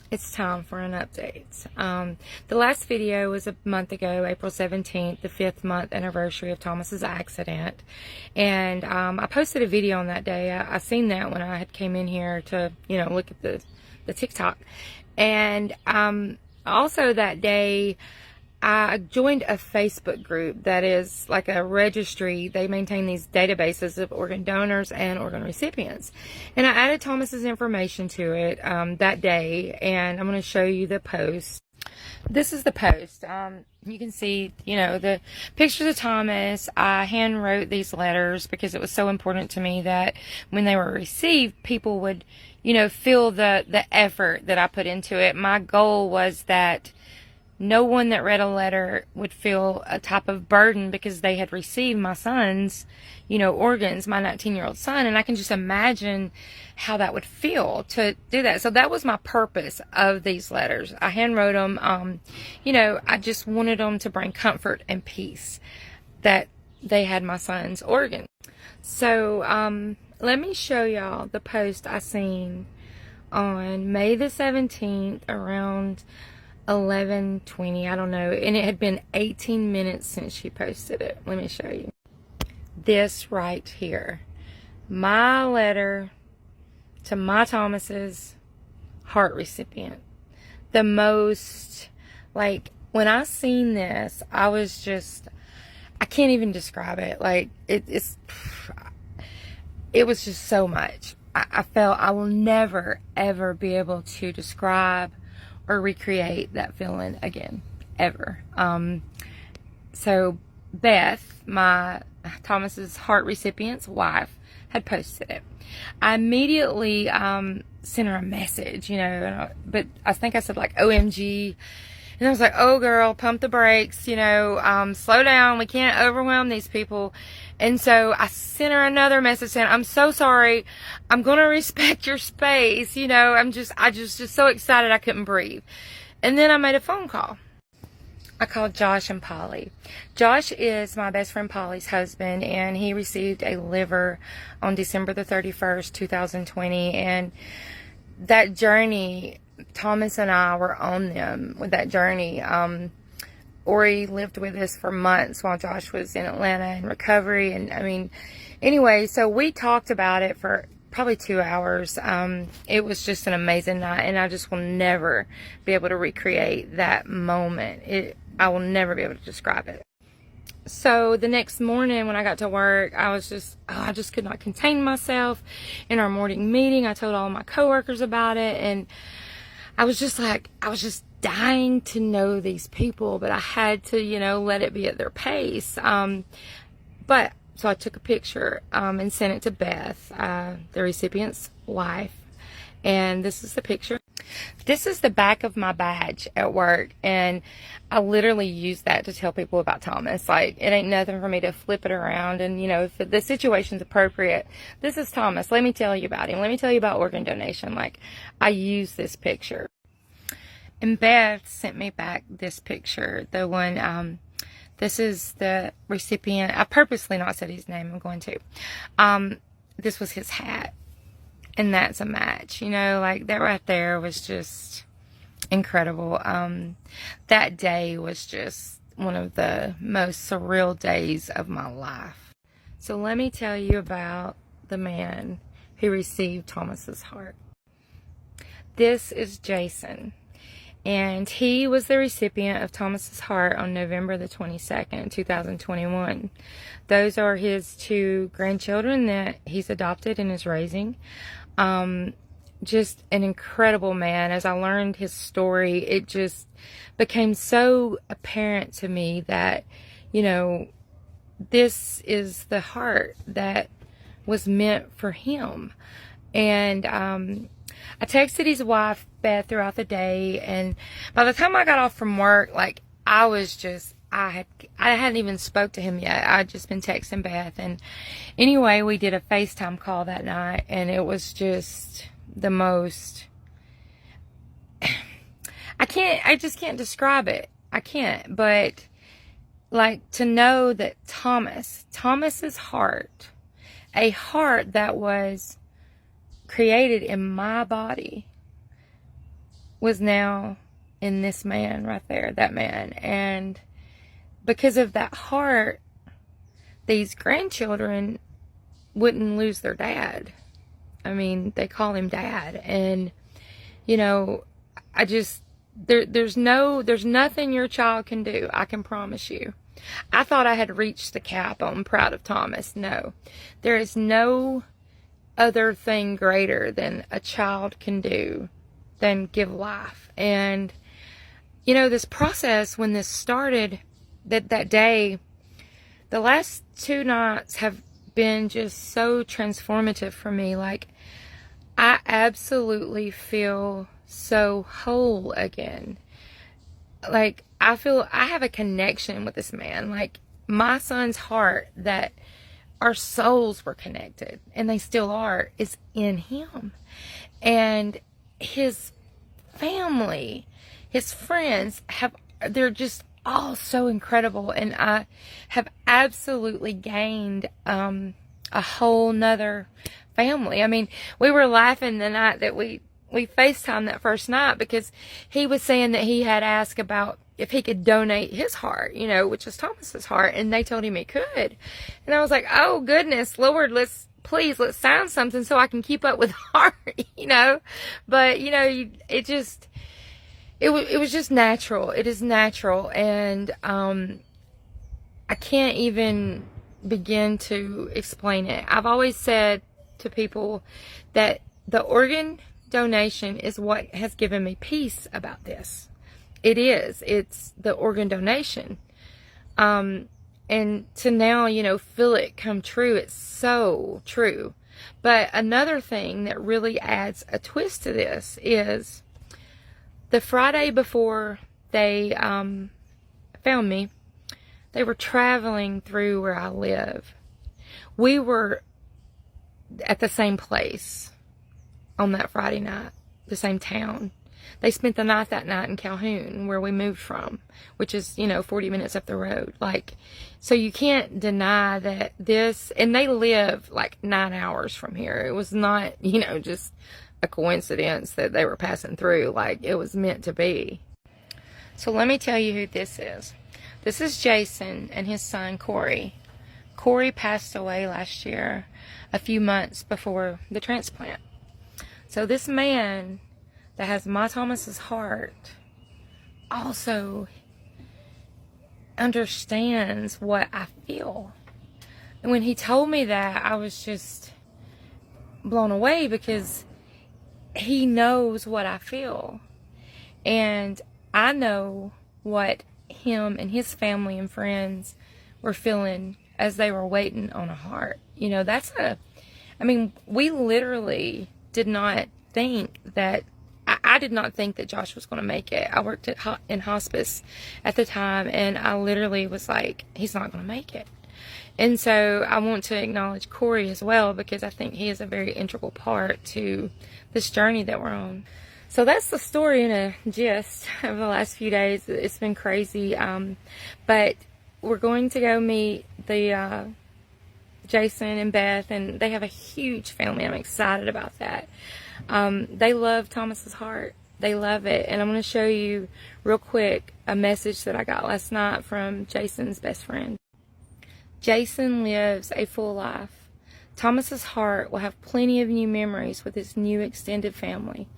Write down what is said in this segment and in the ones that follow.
It's time for an update. The last video was a month ago, April 17th, the 5th month anniversary of Thomas's accident. And I posted a video on that day. I seen that when I had came in here to, look at the TikTok. And also that day, I joined a Facebook group that is like a registry. They maintain these databases of organ donors and organ recipients. And I added Thomas's information to it that day, and I'm going to show you the post. This is the post. You can see, the pictures of Thomas. I hand wrote these letters because it was so important to me that when they were received, people would, feel the effort that I put into it. My goal was that no one that read a letter would feel a type of burden because they had received my son's, organs, my 19-year-old son. And I can just imagine how that would feel to do that. So that was my purpose of these letters. I handwrote them. I just wanted them to bring comfort and peace that they had my son's organ. So let me show y'all the post I seen on May the 17th around 11:20, I don't know, and it had been 18 minutes since she posted it. Let me show you this right here, my letter to my Thomas's heart recipient. The most, like, when I seen this, I was just, I can't even describe it. Like, it was just so much. I felt I will never ever be able to describe or recreate that feeling again, ever. So Beth, my Thomas's heart recipient's wife, had posted it. I immediately sent her a message, but I think I said like OMG. And I was like, oh girl, pump the brakes, slow down. We can't overwhelm these people. And so I sent her another message saying, I'm so sorry. I'm going to respect your space. I just so excited I couldn't breathe. And then I made a phone call. I called Josh and Polly. Josh is my best friend Polly's husband, and he received a liver on December the 31st, 2020. And that journey, Thomas and I were on them with that journey. Ori lived with us for months while Josh was in Atlanta in recovery. And anyway, so we talked about it for probably 2 hours. It was just an amazing night, and I just will never be able to recreate that moment. I will never be able to describe it. So the next morning when I got to work, I just could not contain myself. In our morning meeting, I told all my coworkers about it, and I was just dying to know these people, but I had to, let it be at their pace. So I took a picture and sent it to Beth, the recipient's wife, and this is the picture. This is the back of my badge at work, and I literally use that to tell people about Thomas. Like, it ain't nothing for me to flip it around, and if the situation's appropriate, this is Thomas. Let me tell you about him. Let me tell you about organ donation. Like, I use this picture. And Beth sent me back this picture, the one, this is the recipient. I purposely not said his name. I'm going to. This was his hat. And that's a match, like that right there was just incredible. That day was just one of the most surreal days of my life. So let me tell you about the man who received Thomas's heart. This is Jason, and he was the recipient of Thomas's heart on November the 22nd, 2021. Those are his 2 grandchildren that he's adopted and is raising. Just an incredible man. As I learned his story, it just became so apparent to me that, this is the heart that was meant for him. And I texted his wife, Beth, throughout the day, and by the time I got off from work, like, I hadn't even spoke to him yet. I'd just been texting Beth. And anyway, we did a FaceTime call that night, and it was just the most, I just can't describe it. I can't. But like, to know that Thomas's heart, a heart that was created in my body, was now in this man right there, that man. And because of that heart, these grandchildren wouldn't lose their dad. I mean, they call him Dad. And, you know, I just, there's nothing your child can do, I can promise you. I thought I had reached the cap on Proud of Thomas. No, there is no other thing greater than a child can do than give life. And, you know, this process, when this started, that day, the last 2 nights have been just so transformative for me. Like, I absolutely feel so whole again. Like, I feel I have a connection with this man. Like, my son's heart, that our souls were connected, and they still are, is in him. And his family, his friends, they're just all so incredible. And I have absolutely gained a whole nother family. I mean, we were laughing the night that we FaceTimed that first night, because he was saying that he had asked about if he could donate his heart, you know, which is Thomas's heart, and they told him he could. And I was like, oh goodness, Lord, let's sign something so I can keep up with heart, you know. But, you know, it was just natural. It is natural. And I can't even begin to explain it. I've always said to people that the organ donation is what has given me peace about this. It's the organ donation. And to now, you know, feel it come true. It's so true. But another thing that really adds a twist to this is the Friday before they found me, they were traveling through where I live. We were at the same place on that Friday night, the same town. They spent the night that night in Calhoun, where we moved from, which is, you know, 40 minutes up the road. Like, so you can't deny that this, and they live like 9 hours from here. It was not, you know, just a coincidence that they were passing through. Like, it was meant to be. So let me tell you who this is. This is Jason and his son, Corey. Corey passed away last year, a few months before the transplant. So this man that has my Thomas's heart also understands what I feel. And when he told me that, I was just blown away, because he knows what I feel. And I know what him and his family and friends were feeling as they were waiting on a heart. You know, I mean, we literally did not think that, I did not think that Josh was going to make it. I worked in hospice at the time, and I literally was like, he's not going to make it. And so I want to acknowledge Corey as well, because I think he is a very integral part to this journey that we're on. So that's the story in a gist of the last few days. It's been crazy. But we're going to go meet the Jason and Beth, and they have a huge family. I'm excited about that. They love Thomas's heart. They love it. And I'm going to show you real quick a message that I got last night from Jason's best friend. Jason lives a full life. Thomas's heart will have plenty of new memories with his new extended family.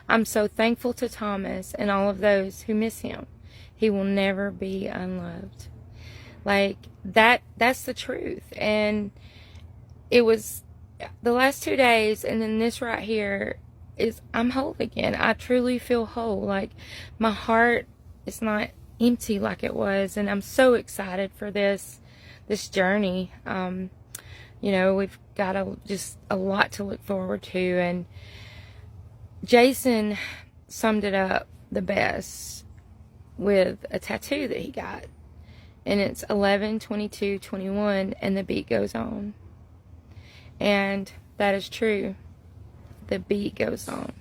I'm so thankful to Thomas and all of those who miss him. He will never be unloved. Like, that's the truth. And it was the last 2 days, and then this right here is, I'm whole again. I truly feel whole. Like, my heart is not empty like it was, and I'm so excited for this journey. You know, we've got just a lot to look forward to, and Jason summed it up the best with a tattoo that he got, and it's 11/22/21, and the beat goes on. And that is true. The beat goes on.